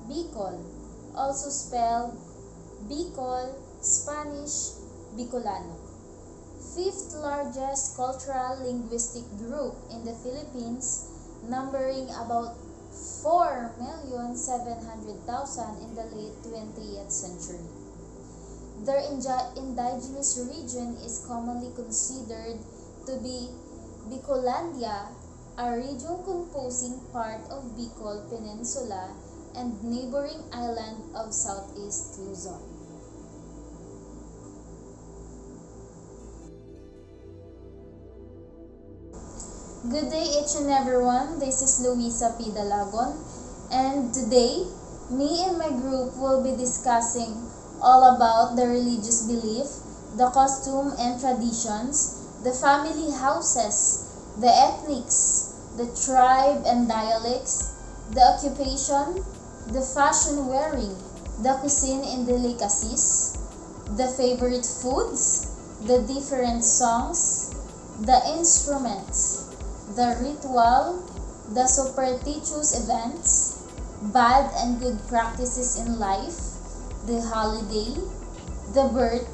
Bicol, also spelled Bicol, Spanish, Bicolano. Fifth largest cultural linguistic group in the Philippines, numbering about 4,700,000 in the late 20th century. Their indigenous region is commonly considered to be Bicolandia, a region composing part of Bicol Peninsula and neighboring island of Southeast Luzon. Good day each and everyone, this is Luisa P. Dalagon, and today, me and my group will be discussing all about the religious belief, the costume and traditions, the family houses, the ethnics, the tribe and dialects, the occupation, the fashion wearing, the cuisine and delicacies, the favorite foods, the different songs, the instruments, the ritual, the superstitious events, bad and good practices in life, the holiday, the birth,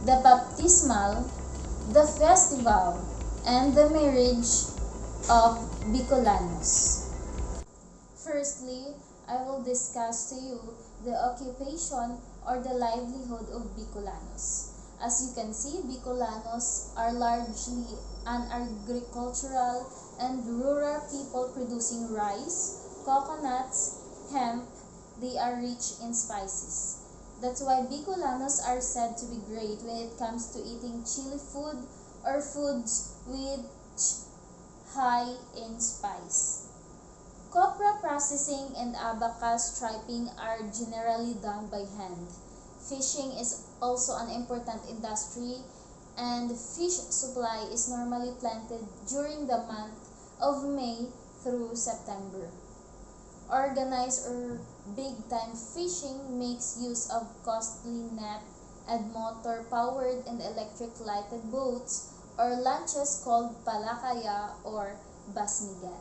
the baptismal, the festival, and the marriage of Bicolanos. Firstly, I will discuss to you the occupation or the livelihood of Bicolanos. As you can see, Bicolanos are largely an agricultural and rural people producing rice, coconuts, hemp. They are rich in spices. That's why Bicolanos are said to be great when it comes to eating chili food or foods which high in spice. Copra processing and abaca striping are generally done by hand. Fishing is also an important industry, and fish supply is normally planted during the month of May through September. Organized or big-time fishing makes use of costly net and motor-powered and electric-lighted boats or lanchas called palakaya or basnigan.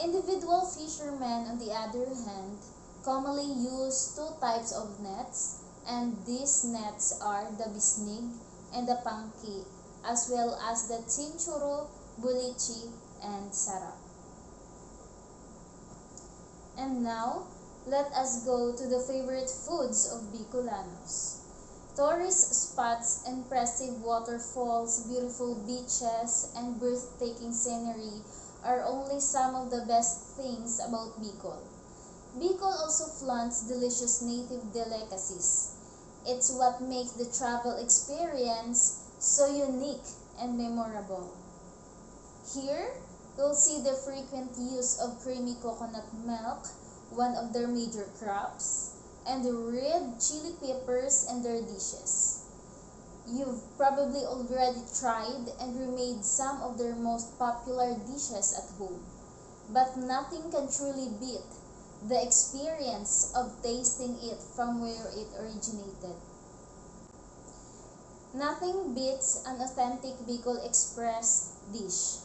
Individual fishermen, on the other hand, commonly use two types of nets, and these nets are the bisnig and the pangki, as well as the tinchuro, bulichi, and sarap. And now, let us go to the favorite foods of Bicolanos. Tourist spots, impressive waterfalls, beautiful beaches, and breathtaking scenery are only some of the best things about Bicol. Bicol also flaunts delicious native delicacies. It's what makes the travel experience so unique and memorable. Here, you'll see the frequent use of creamy coconut milk, one of their major crops, and the red chili peppers in their dishes. You've probably already tried and remade some of their most popular dishes at home, but nothing can truly beat the experience of tasting it from where it originated. Nothing beats an authentic Bicol Express dish.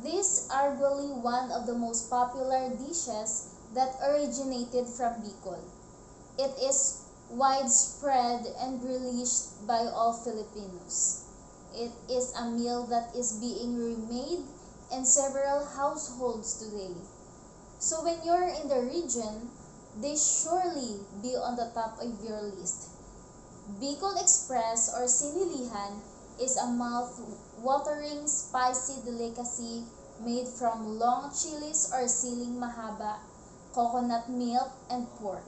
This is arguably one of the most popular dishes that originated from Bicol. It is widespread and relished by all Filipinos. It is a meal that is being remade in several households today. So when you're in the region, they surely be on the top of your list. Bicol Express or Sinilihan is a mouth-watering spicy delicacy made from long chilies or siling mahaba, coconut milk, and pork.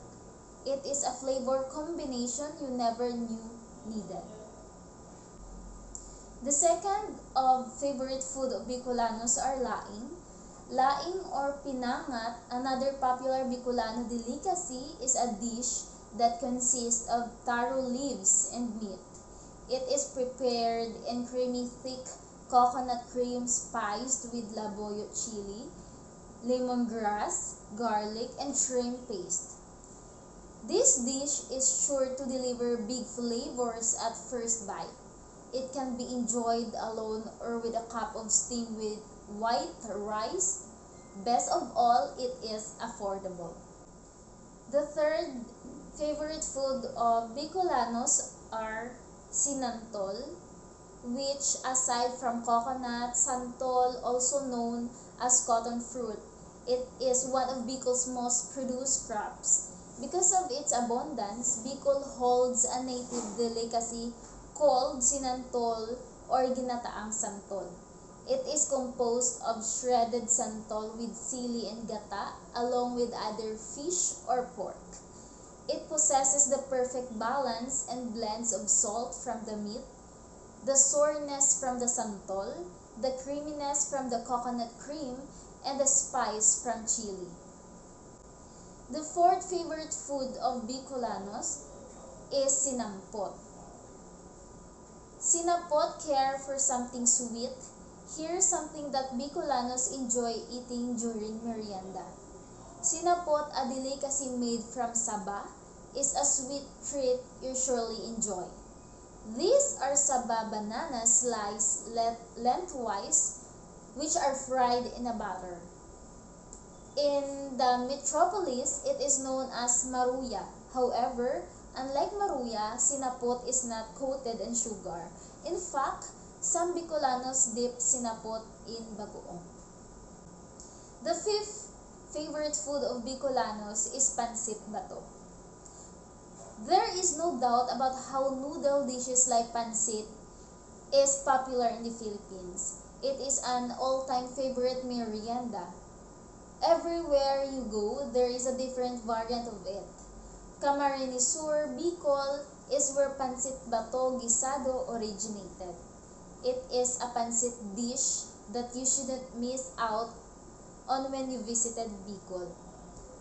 It is a flavor combination you never knew needed. The second of favorite food of Bicolanos are laing. Laing or pinangat, another popular Bicolano delicacy, is a dish that consists of taro leaves and meat. It is prepared in creamy thick coconut cream spiced with laboyo chili, lemongrass, garlic, and shrimp paste. This dish is sure to deliver big flavors at first bite. It can be enjoyed alone or with a cup of steamed with white rice. Best of all, it is affordable. The third favorite food of Bicolanos are sinantol, which aside from coconut, santol, also known as cotton fruit, it is one of Bicol's most produced crops. Because of its abundance, Bicol holds a native delicacy called sinantol or ginataang santol. It is composed of shredded santol with sili and gata along with other fish or pork. It possesses the perfect balance and blends of salt from the meat, the sourness from the santol, the creaminess from the coconut cream, and the spice from chili. The fourth favorite food of Bicolanos is sinampot. Sinapot care for something sweet. Here's something that Bicolanos enjoy eating during merienda. Sinapot, a delicacy made from saba, is a sweet treat you surely enjoy. These are saba bananas sliced lengthwise, which are fried in a batter. In the metropolis, it is known as maruya. However, unlike maruya, sinapot is not coated in sugar. In fact, some Bicolanos dip sinapot in bagoong. The fifth favorite food of Bicolanos is pancit bato. There is no doubt about how noodle dishes like pancit is popular in the Philippines. It is an all-time favorite merienda. Everywhere you go, there is a different variant of it. Camarines Sur, Bicol is where pancit bato gisado originated. It is a pancit dish that you shouldn't miss out on when you visited Bicol.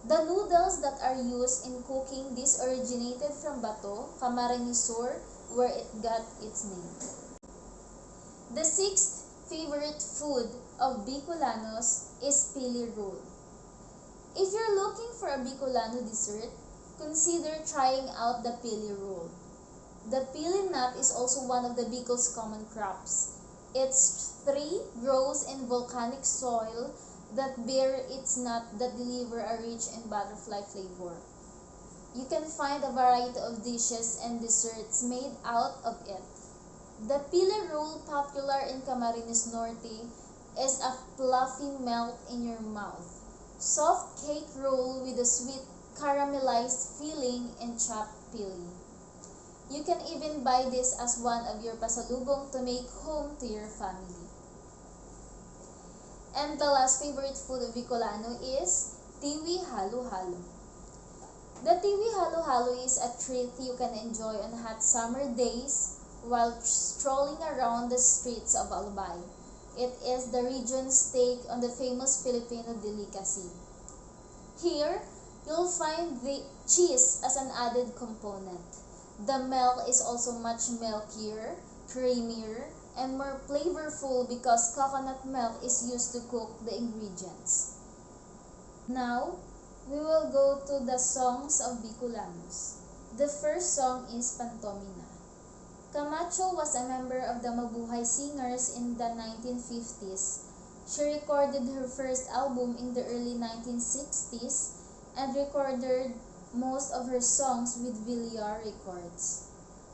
The noodles that are used in cooking this originated from Bato, Camarines Sur, where it got its name. The sixth favorite food of Bicolanos is pili roll. If you're looking for a Bicolano dessert, consider trying out the pili roll. The pili nut is also one of the Bicol's common crops. Its tree grows in volcanic soil that bear its nut that deliver a rich and butterfly flavor. You can find a variety of dishes and desserts made out of it. The pili roll, popular in Camarines Norte, is a fluffy melt in your mouth. Soft cake roll with a sweet caramelized filling and chopped pili. You can even buy this as one of your pasalubong to make home to your family. And the last favorite food of Bicolano is tiwi halo-halo. The tiwi halo-halo is a treat you can enjoy on hot summer days while strolling around the streets of Albay. It is the region's take on the famous Filipino delicacy. Here, you'll find the cheese as an added component. The milk is also much milkier, creamier, and more flavorful because coconut milk is used to cook the ingredients. Now, we will go to the songs of Bicolanos. The first song is Pantomina. Camacho was a member of the Mabuhay Singers in the 1950s. She recorded her first album in the early 1960s and recorded most of her songs with Villar Records.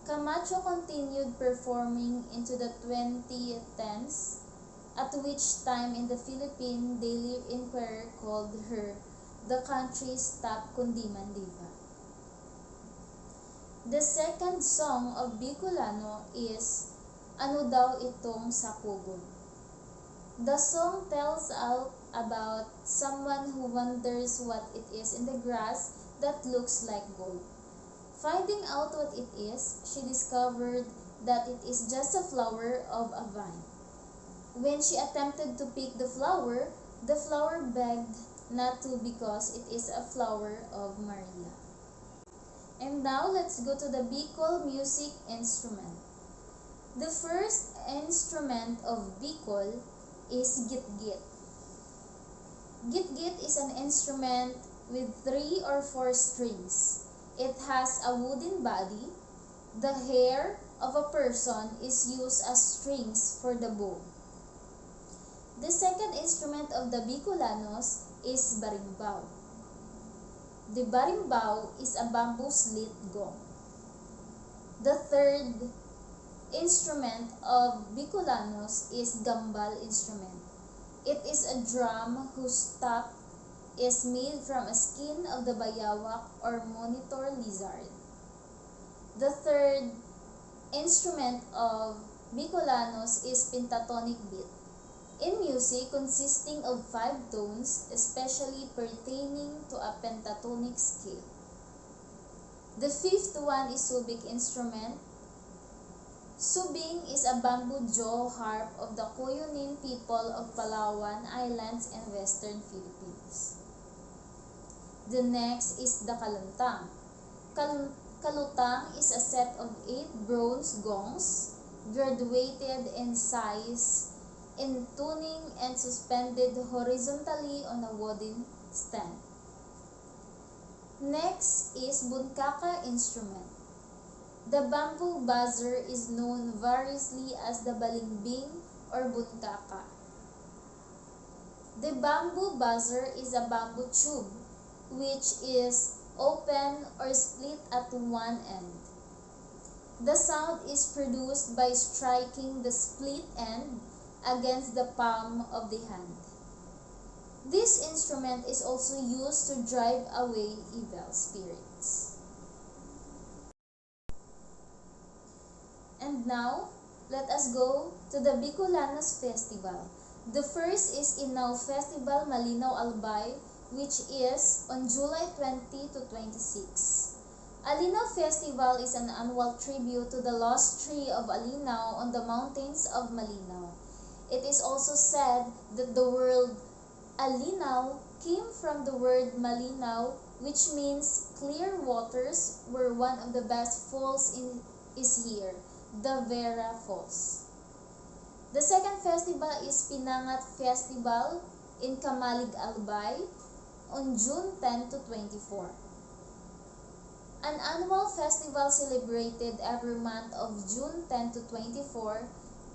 Camacho continued performing into the 2010s, at which time in the Philippine Daily Inquirer called her the country's top kundiman diva. The second song of Bicolano is Ano Daw Itong Sakubod. The song tells out about someone who wonders what it is in the grass that looks like gold. Finding out what it is, she discovered that it is just a flower of a vine. When she attempted to pick the flower begged not to because it is a flower of Maria. And now let's go to the Bicol music instrument. The first instrument of Bicol is git-git. Git-git is an instrument with 3 or 4 strings. It has a wooden body. The hair of a person is used as strings for the bow. The second instrument of the Bicolanos is barimbao. The barimbao is a bamboo slit gong. The third instrument of Bicolanos is gambal instrument. It is a drum whose top is made from a skin of the bayawak or monitor lizard. The third instrument of Bicolanos is pentatonic beat. In music consisting of 5 tones, especially pertaining to a pentatonic scale. The fifth one is subic instrument. Subing is a bamboo jaw harp of the Cuyunin people of Palawan Islands and Western Philippines. The next is the kalutang. Kalutang is a set of 8 bronze gongs, graduated in size, in tuning, and suspended horizontally on a wooden stand. Next is bunkaka instrument. The bamboo buzzer is known variously as the balimbing or bunkaka. The bamboo buzzer is a bamboo tube which is open or split at one end. The sound is produced by striking the split end against the palm of the hand. This instrument is also used to drive away evil spirits. And now, let us go to the Bicolanos Festival. The first is Inaw Festival Malinaw Albay, which is on July 20 to 26. Alinaw Festival is an annual tribute to the lost tree of Alinaw on the mountains of Malinaw. It is also said that the word Alinaw came from the word Malinaw, which means clear waters, where one of the best falls is here, the Vera Falls. The second festival is Pinangat Festival in Kamalig Albay on June 10 to 24. An annual festival celebrated every month of June 10 to 24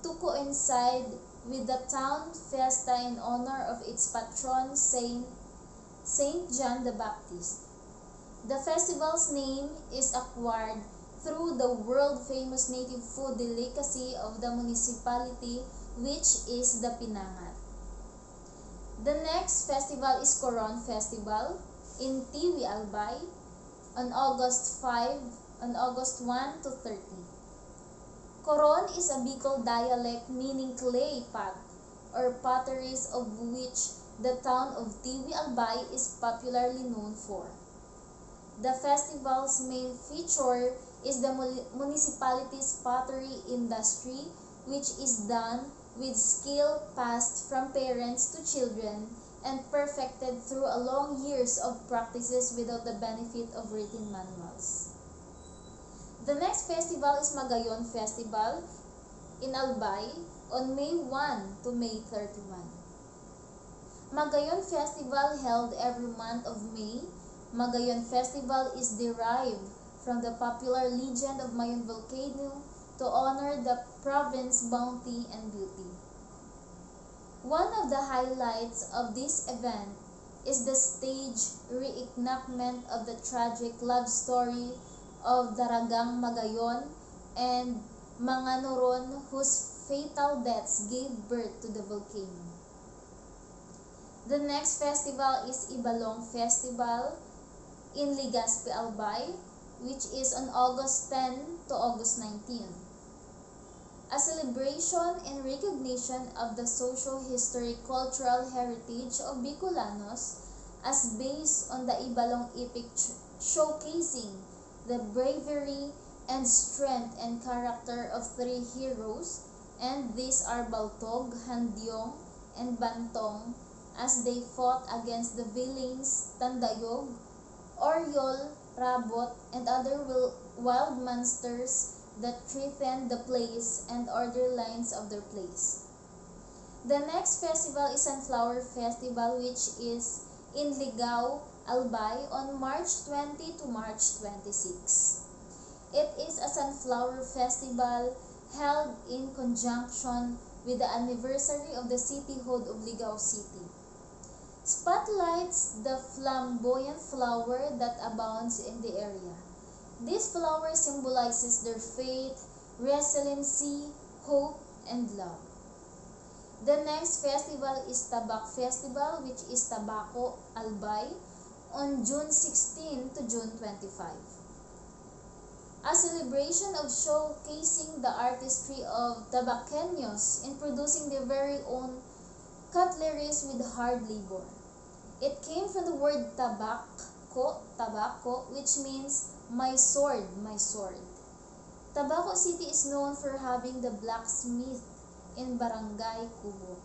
to coincide with the town fiesta in honor of its patron Saint John the Baptist. The festival's name is acquired through the world-famous native food delicacy of the municipality, which is the pinangat. The next festival is Coron Festival in Tiwi Albay on August 1 to 30. Coron is a Bicol dialect meaning clay pot or potteries, of which the town of Tiwi Albay is popularly known for. The festival's main feature is the municipality's pottery industry, which is done with skill passed from parents to children and perfected through a long years of practices without the benefit of written manuals. The next festival is Magayon Festival in Albay on May 1 to May 31. Magayon Festival held every month of May. Magayon Festival is derived from the popular legend of Mayon volcano to honor the province's bounty and beauty. One of the highlights of this event is the stage reenactment of the tragic love story of Daragang Magayon and mga Noron whose fatal deaths gave birth to the volcano. The next festival is Ibalong Festival in Legazpi, Albay, which is on August 10 to August 19. A celebration in recognition of the socio-historic cultural heritage of Bicolanos as based on the Ibalong epic showcasing the bravery and strength and character of 3 heroes, and these are Baltog, Handyong, and Bantong, as they fought against the villains Tandayog, Oryol, Rabot, and other wild monsters that threatened the place and order lines of their place. The next festival is Sunflower Festival, which is in Ligao, Albay on March 20 to March 26. It is a sunflower festival held in conjunction with the anniversary of the cityhood of Ligao City. spotlights the flamboyant flower that abounds in the area. This flower symbolizes their faith, resiliency, hope, and love. The next festival is Tabak Festival, which is Tabako Albay, on June 16 to June 25. A celebration of showcasing the artistry of tabaqueños in producing their very own cutleries with hard labor. It came from the word tabako, which means my sword, my sword. Tabaco City is known for having the blacksmith in Barangay Kubo.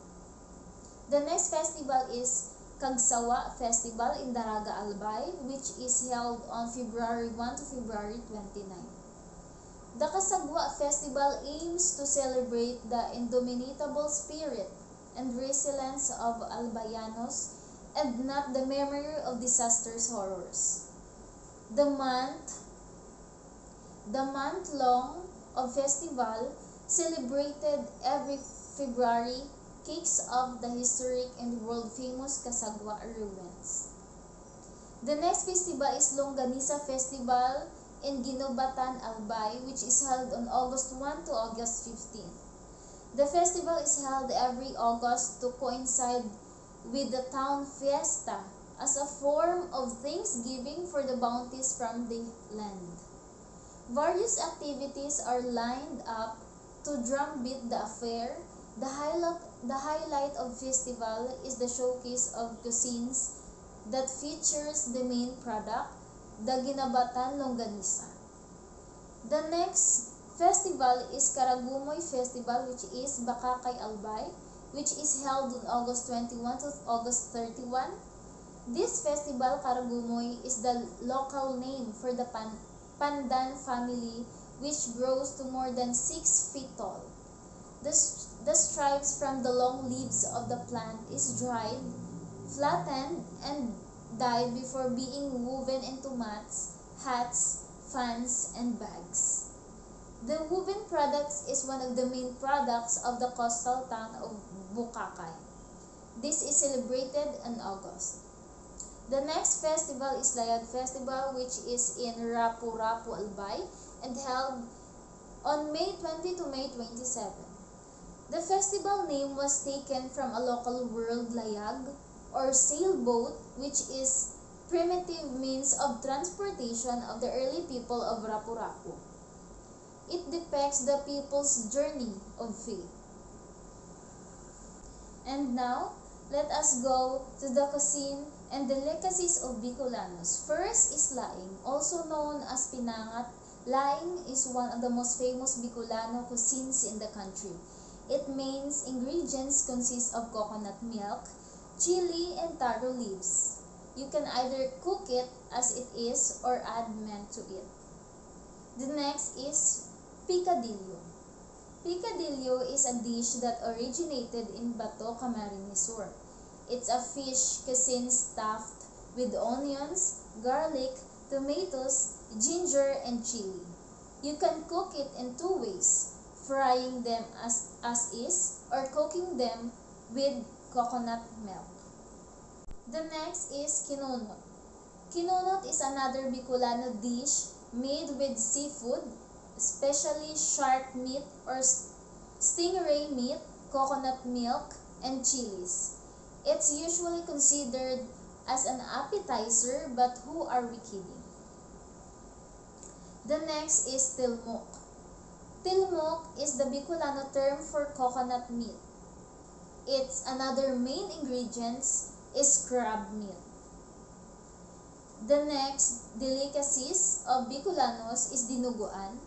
The next festival is Kagsawa Festival in Daraga Albay, which is held on February 1 to February 29. The Kasagwa Festival aims to celebrate the indomitable spirit and resilience of Albayanos and not the memory of disaster's horrors. The month-long of festival celebrated every February kicks off the historic and world-famous Kasagwa ruins. The next festival is Longganisa Festival in Ginobatan, Albay, which is held on August 1 to August 15. The festival is held every August to coincide with the town fiesta as a form of thanksgiving for the bounties from the land. Various activities are lined up to drumbeat the affair. The highlight of festival is the showcase of cuisines that features the main product, the Ginabatan Longganisa. The next festival is Karagumoy Festival, which is Bakakay Albay, which is held on August 21 to August 31. This festival, Karagumoy, is the local name for the pandan family, which grows to more than 6 feet tall. The stripes from the long leaves of the plant is dried, flattened, and dyed before being woven into mats, hats, fans, and bags. The woven products is one of the main products of the coastal town of Bukakay. This is celebrated in August. The next festival is Layag Festival, which is in Rapu-Rapu, Albay, and held on May 20 to May 27. The festival name was taken from a local word layag or sailboat, which is primitive means of transportation of the early people of Rapu-Rapu. It depicts the people's journey of faith. And now, let us go to the cuisine and delicacies of Bicolanos. First is laing, also known as pinangat. Laing is one of the most famous Bicolano cuisines in the country. Its main ingredients consist of coconut milk, chili, and taro leaves. You can either cook it as it is or add mint to it. The next is picadillo. Picadillo is a dish that originated in Bato, Camarines Sur. It's a fish cuisine stuffed with onions, garlic, tomatoes, ginger, and chili. You can cook it in two ways, frying them as is or cooking them with coconut milk. The next is kinunot. Kinunot is another Bicolano dish made with seafood, especially shark meat or stingray meat, coconut milk, and chilies. It's usually considered as an appetizer, but who are we kidding? The next is tilmok. Tilmok is the Bicolano term for coconut meat. Its another main ingredients is crab meat. The next delicacies of Bicolanos is dinuguan.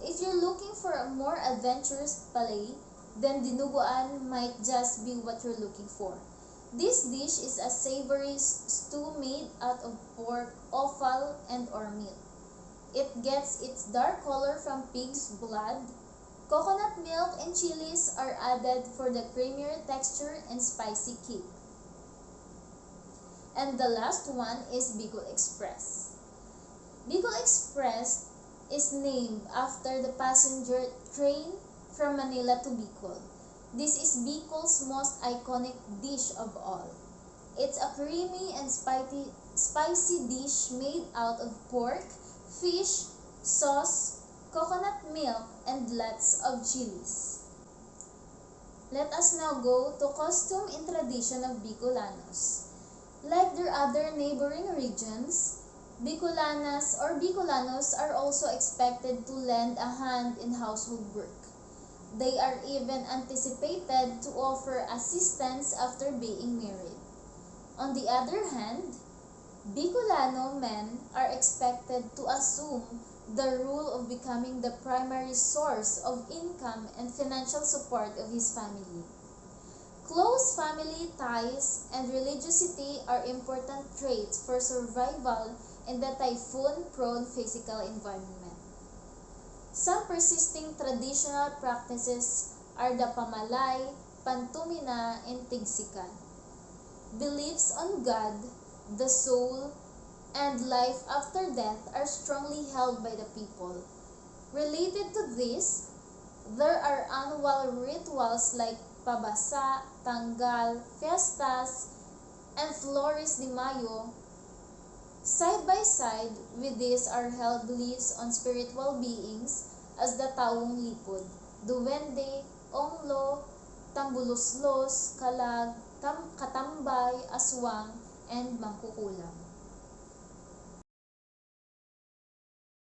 If you're looking for a more adventurous palate, then dinuguan might just be what you're looking for. This dish is a savory stew made out of pork, offal, and or meat. It gets its dark color from pig's blood. Coconut milk and chilies are added for the creamier texture and spicy kick. And the last one is Bicol Express. Bicol Express is named after the passenger train from Manila to Bicol. This is Bicol's most iconic dish of all. It's a creamy and spicy dish made out of pork, fish, sauce, coconut milk, and lots of chilies. Let us now go to costume and tradition of Bicolanos. Like their other neighboring regions, Bicolanas or Bicolanos are also expected to lend a hand in household work. They are even anticipated to offer assistance after being married. On the other hand, Bicolano men are expected to assume the role of becoming the primary source of income and financial support of his family. Close family ties and religiosity are important traits for survival in the typhoon-prone physical environment. Some persisting traditional practices are the pamalay, pantumina, and tigsikan. Beliefs on God, the soul, and life after death are strongly held by the people. Related to this, there are annual rituals like pabasa, tanggal, fiestas, and Flores de Mayo. Side by side with these are held beliefs on spiritual beings as the taong lipod, duwende, onglo, tambuloslos, kalag, katambay, aswang, and mangkukulam.